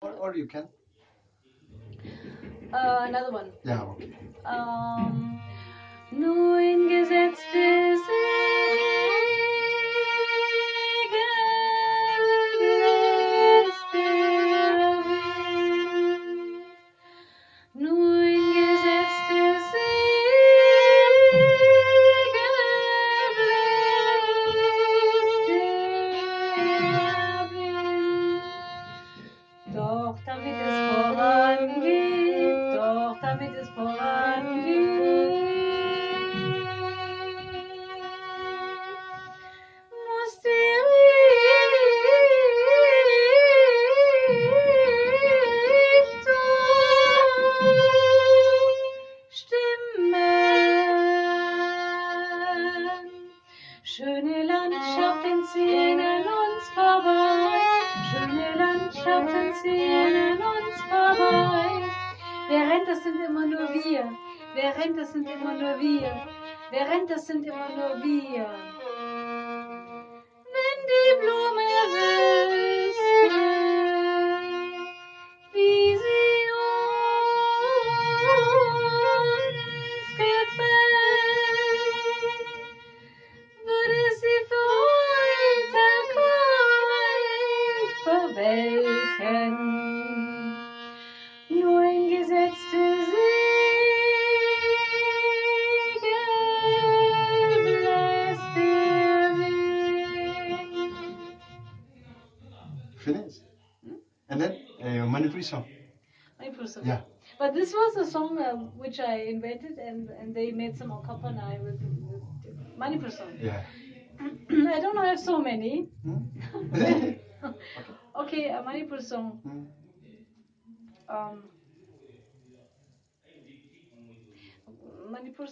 Or you can. Another one. Ja, okay. Nun gesetzte Segel bläst der Wind. Nun gesetzte Segel bläst der Wind. Doch damit es vorangeht, doch damit es vorangeht, muss die Richtung stimmen. Schöne Landschaften ziehen an uns vorbei, schöne Landschaften ziehen an uns vorbei. Wer rennt, das sind immer nur wir. Wer rennt, das sind immer nur wir. Wer rennt, das sind immer nur wir. Wenn die Blume wüsste, wie sie uns gefällt, würde sie für heute Tag verwelken. Nur ein gesetzte Segel bläst der Wind. Finish. And then manipuri song. Manipuri song. Yeah. But this was a song which I invented, and they made some accompany with Manipuri song. Yeah. I don't have so many. Okay. Okay, a Manipuri song. Um, Manipur